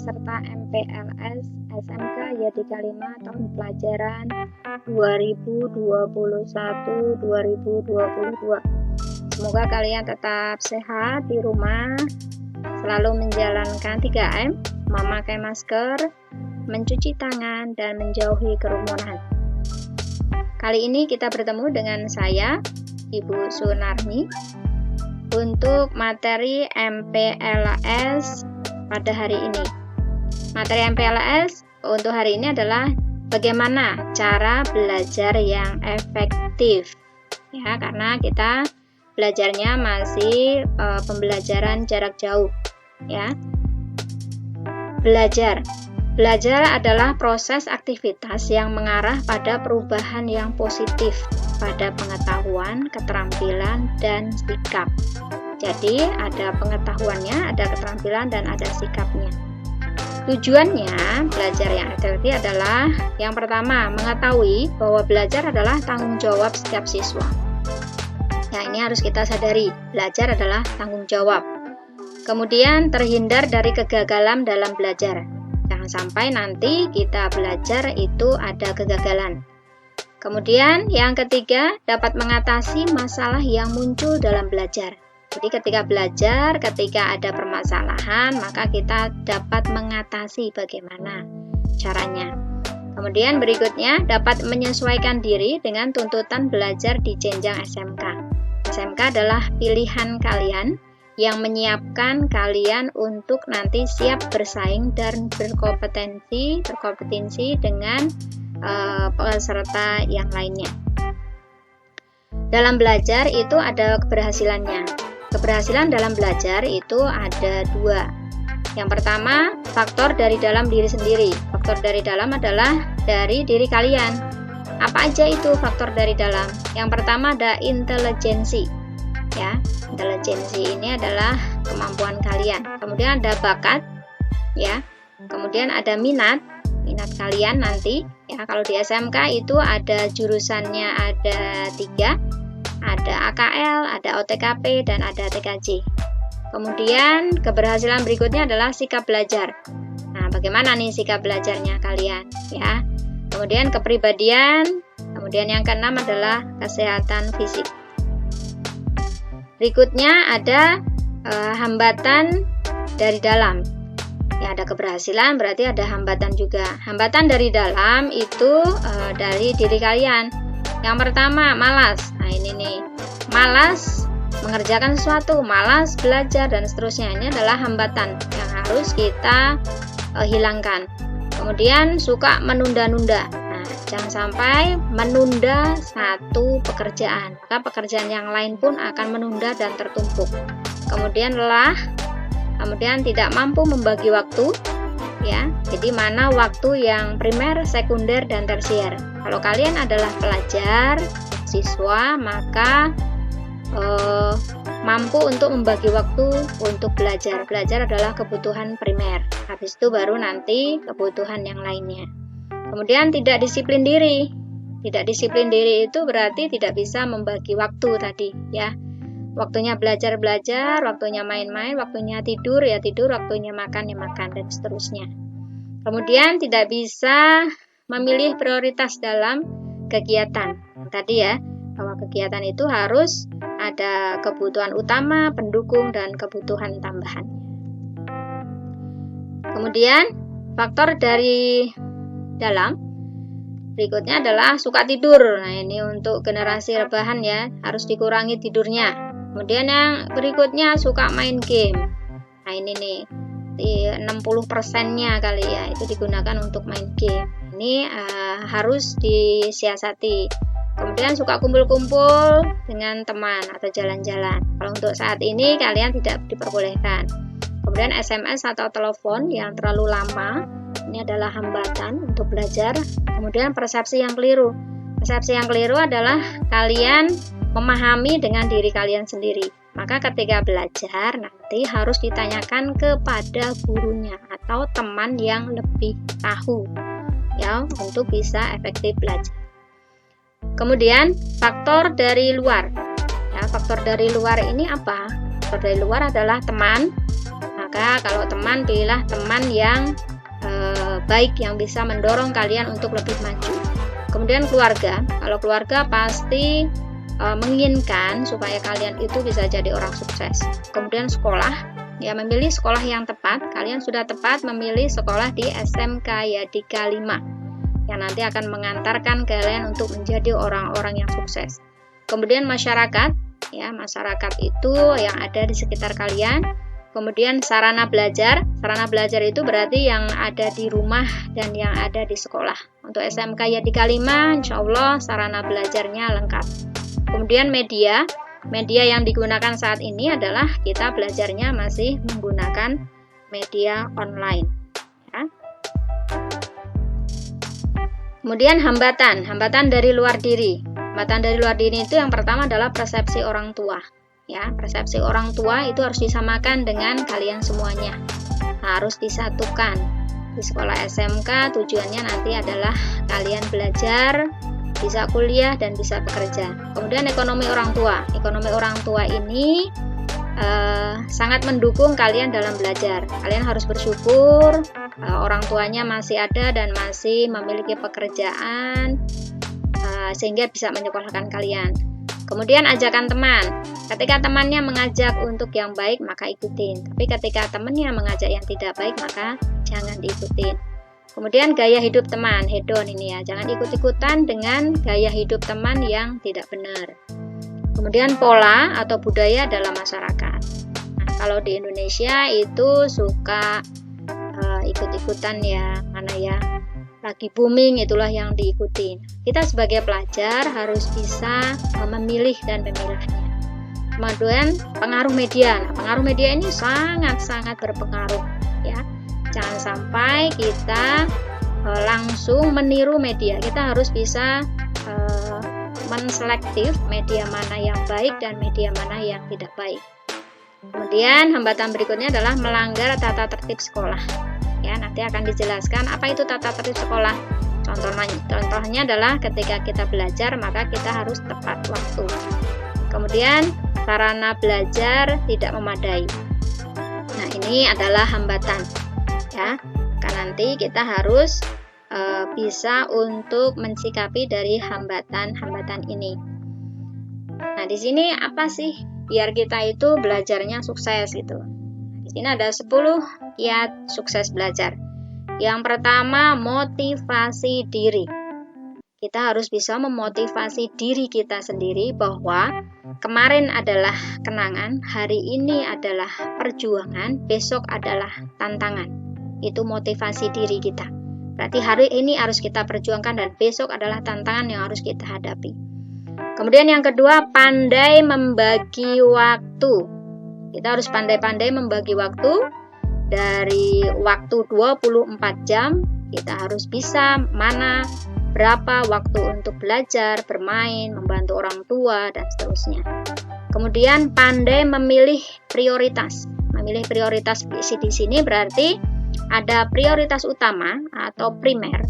peserta MPLS SMK YDK 5 tahun pelajaran 2021-2022. Semoga kalian tetap sehat di rumah, selalu menjalankan 3M, memakai masker, mencuci tangan, dan menjauhi kerumunan. Kali ini kita bertemu dengan saya, Ibu Sunarmi, untuk materi MPLS pada hari ini. Materi MPLS untuk hari ini adalah bagaimana cara belajar yang efektif. Ya, karena kita belajarnya masih pembelajaran jarak jauh, ya. Belajar adalah proses aktivitas yang mengarah pada perubahan yang positif pada pengetahuan, keterampilan, dan sikap. Jadi ada pengetahuannya, ada keterampilan, dan ada sikapnya. Tujuannya belajar yang efektif adalah yang pertama, mengetahui bahwa belajar adalah tanggung jawab setiap siswa. Nah, ini harus kita sadari, belajar adalah tanggung jawab. Kemudian terhindar dari kegagalan dalam belajar. Jangan sampai nanti kita belajar itu ada kegagalan. Kemudian yang ketiga, dapat mengatasi masalah yang muncul dalam belajar. Jadi ketika belajar, ketika ada permasalahan, maka kita dapat mengatasi bagaimana caranya. Kemudian berikutnya, dapat menyesuaikan diri dengan tuntutan belajar di jenjang SMK. SMK adalah pilihan kalian yang menyiapkan kalian untuk nanti siap bersaing dan berkompetensi dengan peserta yang lainnya. Dalam belajar itu ada keberhasilannya. Keberhasilan dalam belajar itu ada dua. Yang pertama, faktor dari dalam diri sendiri. Faktor dari dalam adalah dari diri kalian. Apa aja itu faktor dari dalam? Yang pertama ada intelijensi. Ya, intelijensi ini adalah kemampuan kalian. Kemudian ada bakat, ya. Kemudian ada minat kalian nanti. Ya, kalau di SMK itu ada jurusannya ada 3. Ada AKL, ada OTKP, dan ada TKJ. Kemudian keberhasilan berikutnya adalah sikap belajar. Nah, bagaimana nih sikap belajarnya kalian? Ya. Kemudian kepribadian. Kemudian yang keenam adalah kesehatan fisik. Berikutnya ada hambatan dari dalam. Ya, ada keberhasilan berarti ada hambatan juga. Hambatan dari dalam itu dari diri kalian. Yang pertama, malas. Nah, ini nih, malas mengerjakan sesuatu, malas belajar, dan seterusnya. Ini adalah hambatan yang harus kita hilangkan. Kemudian suka menunda-nunda. Nah, jangan sampai menunda satu pekerjaan, maka pekerjaan yang lain pun akan menunda dan tertumpuk. Kemudian lelah, kemudian tidak mampu membagi waktu, ya. Jadi mana waktu yang primer, sekunder, dan tersier. Kalau kalian adalah pelajar, siswa, maka mampu untuk membagi waktu untuk belajar. Belajar adalah kebutuhan primer. Habis itu baru nanti kebutuhan yang lainnya. Kemudian tidak disiplin diri. Tidak disiplin diri itu berarti tidak bisa membagi waktu tadi, ya. Waktunya belajar, waktunya main-main, waktunya tidur, ya tidur, waktunya makan, ya makan, dan seterusnya. Kemudian tidak bisa memilih prioritas dalam kegiatan. Tadi ya, bahwa kegiatan itu harus ada kebutuhan utama, pendukung, dan kebutuhan tambahan. Kemudian faktor dari dalam berikutnya adalah suka tidur. Nah, ini untuk generasi rebahan ya, harus dikurangi tidurnya. Kemudian yang berikutnya suka main game. Nah, ini nih, di 60%-nya kali ya, itu digunakan untuk main game. Ini harus disiasati. Kemudian suka kumpul-kumpul dengan teman atau jalan-jalan. Kalau untuk saat ini kalian tidak diperbolehkan. Kemudian SMS atau telepon yang terlalu lama, ini adalah hambatan untuk belajar. Kemudian persepsi yang keliru. Persepsi yang keliru adalah kalian memahami dengan diri kalian sendiri. Maka ketika belajar nanti harus ditanyakan kepada gurunya atau teman yang lebih tahu, ya, untuk bisa efektif belajar. Kemudian faktor dari luar. Ya, faktor dari luar ini apa? Faktor dari luar adalah teman. Nah, Maka kalau teman, pilihlah teman yang baik, yang bisa mendorong kalian untuk lebih maju. Kemudian keluarga, kalau keluarga pasti menginginkan supaya kalian itu bisa jadi orang sukses. Kemudian sekolah, ya memilih sekolah yang tepat. Kalian sudah tepat memilih sekolah di SMK Yadika 5 yang nanti akan mengantarkan kalian untuk menjadi orang-orang yang sukses. Kemudian masyarakat, ya masyarakat itu yang ada di sekitar kalian. Kemudian sarana belajar itu berarti yang ada di rumah dan yang ada di sekolah. Untuk SMK Yadika 5, insya Allah sarana belajarnya lengkap. Kemudian media yang digunakan saat ini adalah kita belajarnya masih menggunakan media online. Ya. Kemudian hambatan dari luar diri. Hambatan dari luar diri itu yang pertama adalah persepsi orang tua. Ya, persepsi orang tua itu harus disamakan dengan kalian semuanya. Harus disatukan. Di sekolah SMK tujuannya nanti adalah kalian belajar, bisa kuliah dan bisa bekerja. Kemudian ekonomi orang tua. Ekonomi orang tua ini sangat mendukung kalian dalam belajar. Kalian harus bersyukur orang tuanya masih ada dan masih memiliki pekerjaan sehingga bisa menyekolahkan kalian. Kemudian ajakan teman. Ketika temannya mengajak untuk yang baik, maka ikutin. Tapi ketika temannya mengajak yang tidak baik, maka jangan diikutin. Kemudian gaya hidup teman, hedon ini ya. Jangan ikut-ikutan dengan gaya hidup teman yang tidak benar. Kemudian pola atau budaya dalam masyarakat. Nah, kalau di Indonesia itu suka ikut-ikutan ya, mana ya, lagi booming itulah yang diikutin. Kita sebagai pelajar harus bisa memilih dan memilihnya. Kemudian pengaruh media. Nah, pengaruh media ini sangat-sangat berpengaruh ya. Jangan sampai kita langsung meniru media. Kita harus bisa menselektif media mana yang baik dan media mana yang tidak baik. Kemudian hambatan berikutnya adalah melanggar tata tertib sekolah. Ya, nanti akan dijelaskan apa itu tata tertib sekolah. Contohnya adalah ketika kita belajar maka kita harus tepat waktu. Kemudian sarana belajar tidak memadai. Nah, ini adalah hambatan ya. Karena nanti kita harus bisa untuk mensikapi dari hambatan-hambatan ini. Nah, di sini apa sih biar kita itu belajarnya sukses gitu. Di sini ada 10 kiat sukses belajar. Yang pertama, motivasi diri. Kita harus bisa memotivasi diri kita sendiri bahwa kemarin adalah kenangan, hari ini adalah perjuangan, besok adalah tantangan. Itu motivasi diri kita. Berarti hari ini harus kita perjuangkan dan besok adalah tantangan yang harus kita hadapi. Kemudian yang kedua, pandai membagi waktu. Kita harus pandai-pandai membagi waktu. Dari waktu 24 jam, kita harus bisa mana berapa waktu untuk belajar, bermain, membantu orang tua, dan seterusnya. Kemudian pandai memilih prioritas. Memilih prioritas di sini berarti ada prioritas utama atau primer,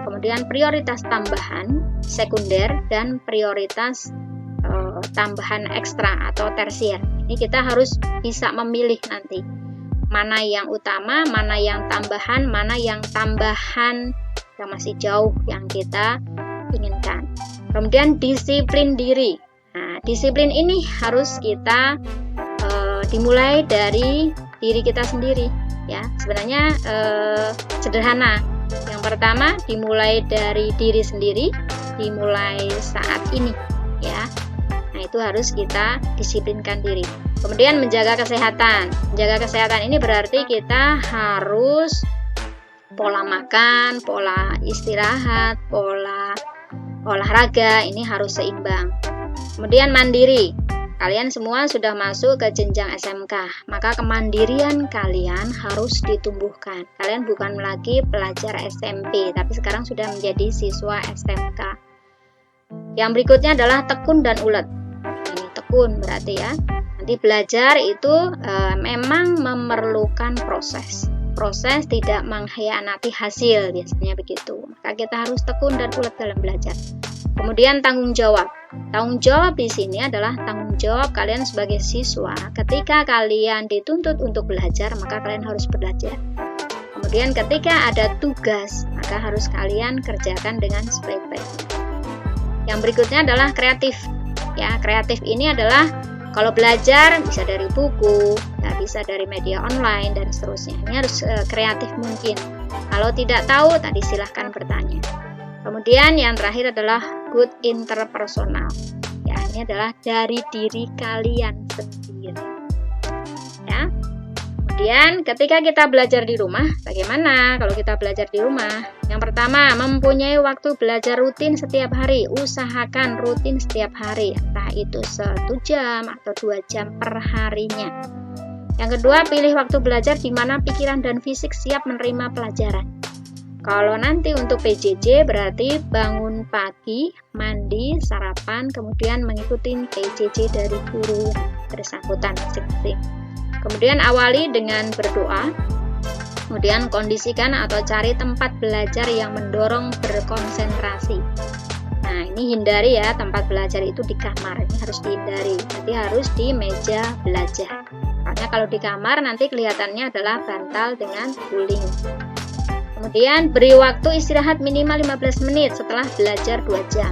kemudian prioritas tambahan, sekunder, dan prioritas tambahan ekstra atau tersier. Ini kita harus bisa memilih nanti mana yang utama, mana yang tambahan, mana yang tambahan yang masih jauh yang kita inginkan. Kemudian disiplin diri. Nah, disiplin ini harus kita dimulai dari diri kita sendiri. Ya, sebenarnya sederhana. Yang pertama dimulai dari diri sendiri, dimulai saat ini, ya. Nah, itu harus kita disiplinkan diri. Kemudian menjaga kesehatan. Menjaga kesehatan ini berarti kita harus pola makan, pola istirahat, pola olahraga ini harus seimbang. Kemudian mandiri. Kalian semua sudah masuk ke jenjang SMK, maka kemandirian kalian harus ditumbuhkan. Kalian bukan lagi pelajar SMP, tapi sekarang sudah menjadi siswa SMK. Yang berikutnya adalah tekun dan ulet. Ini tekun berarti ya. Nanti belajar itu memang memerlukan proses. Proses tidak mengkhianati hasil, biasanya begitu. Maka kita harus tekun dan ulet dalam belajar. Kemudian tanggung jawab. Tanggung jawab di sini adalah tanggung jawab kalian sebagai siswa. Ketika kalian dituntut untuk belajar, maka kalian harus belajar. Kemudian ketika ada tugas, maka harus kalian kerjakan dengan sebaik-baiknya. Yang berikutnya adalah kreatif. Ya, kreatif ini adalah kalau belajar bisa dari buku, ya, bisa dari media online dan seterusnya. Ini harus kreatif mungkin. Kalau tidak tahu, tadi silahkan bertanya. Kemudian yang terakhir adalah good interpersonal. Ya, ini adalah dari diri kalian sendiri. Ya. Kemudian ketika kita belajar di rumah, bagaimana kalau kita belajar di rumah? Yang pertama, mempunyai waktu belajar rutin setiap hari. Usahakan rutin setiap hari, entah itu 1 jam atau 2 jam per harinya. Yang kedua, pilih waktu belajar di mana pikiran dan fisik siap menerima pelajaran. Kalau nanti untuk PJJ berarti bangun pagi, mandi, sarapan, kemudian mengikuti PJJ dari guru bersangkutan masing-masing. Kemudian awali dengan berdoa, kemudian kondisikan atau cari tempat belajar yang mendorong berkonsentrasi. Nah, ini hindari ya, tempat belajar itu di kamar, ini harus dihindari, jadi harus di meja belajar. Karena kalau di kamar nanti kelihatannya adalah bantal dengan guling. Kemudian beri waktu istirahat minimal 15 menit setelah belajar 2 jam.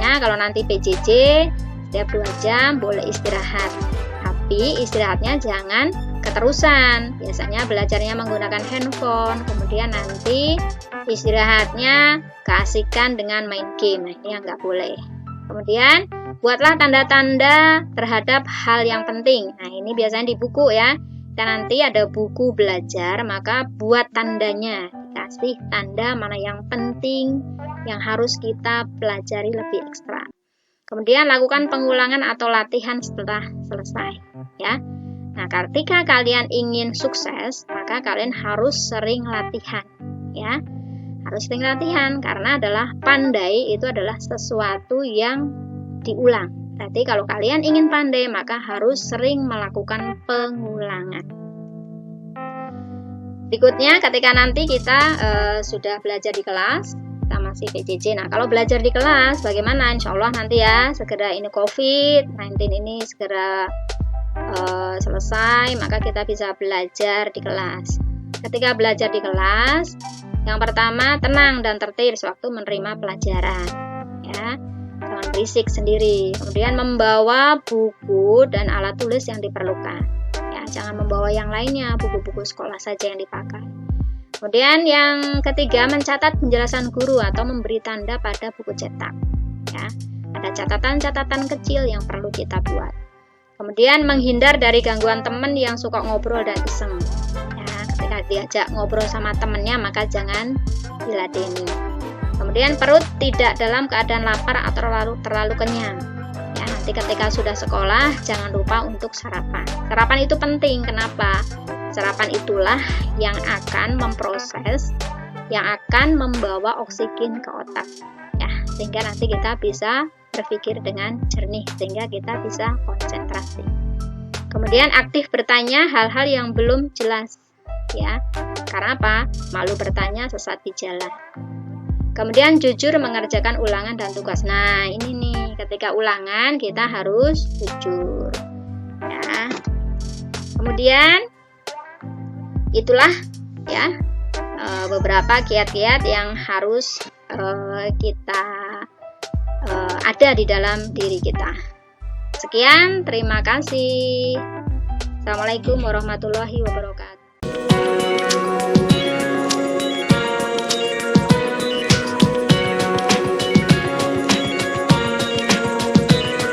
Nah, kalau nanti PJJ setiap 2 jam boleh istirahat. Tapi istirahatnya jangan keterusan. Biasanya belajarnya menggunakan handphone, kemudian nanti istirahatnya keasikan dengan main game. Nah, ini yang nggak boleh. Kemudian buatlah tanda-tanda terhadap hal yang penting. Nah, ini biasanya di buku ya. Dan nanti ada buku belajar, maka buat tandanya, kasih tanda mana yang penting, yang harus kita pelajari lebih ekstra. Kemudian lakukan pengulangan atau latihan setelah selesai, ya. Nah, ketika kalian ingin sukses, maka kalian harus sering latihan, ya. Harus sering latihan karena adalah pandai itu adalah sesuatu yang diulang. Berarti kalau kalian ingin pandai, maka harus sering melakukan pengulangan. Berikutnya, ketika nanti kita sudah belajar di kelas, kita masih PJJ. Nah, kalau belajar di kelas, bagaimana? Insya Allah nanti ya, segera ini COVID-19 ini segera selesai, maka kita bisa belajar di kelas. Ketika belajar di kelas, yang pertama tenang dan tertib sewaktu menerima pelajaran, ya. Jangan berisik sendiri. Kemudian membawa buku dan alat tulis yang diperlukan. Ya, jangan membawa yang lainnya, buku-buku sekolah saja yang dipakai. Kemudian yang ketiga, mencatat penjelasan guru atau memberi tanda pada buku cetak. Ya, ada catatan-catatan kecil yang perlu kita buat. Kemudian menghindar dari gangguan teman yang suka ngobrol dan iseng. Ya, ketika diajak ngobrol sama temannya, maka jangan diladeni. Kemudian perut tidak dalam keadaan lapar atau terlalu kenyang. Ya, nanti ketika sudah sekolah jangan lupa untuk sarapan. Sarapan itu penting. Kenapa? Sarapan itulah yang akan memproses, yang akan membawa oksigen ke otak. Ya, sehingga nanti kita bisa berpikir dengan jernih, sehingga kita bisa konsentrasi. Kemudian aktif bertanya hal-hal yang belum jelas. Ya, karena apa? Malu bertanya sesat di jalan. Kemudian jujur mengerjakan ulangan dan tugas. Nah, ini nih, ketika ulangan kita harus jujur. Ya. Kemudian itulah ya beberapa kiat-kiat yang harus kita ada di dalam diri kita. Sekian, terima kasih. Assalamualaikum warahmatullahi wabarakatuh.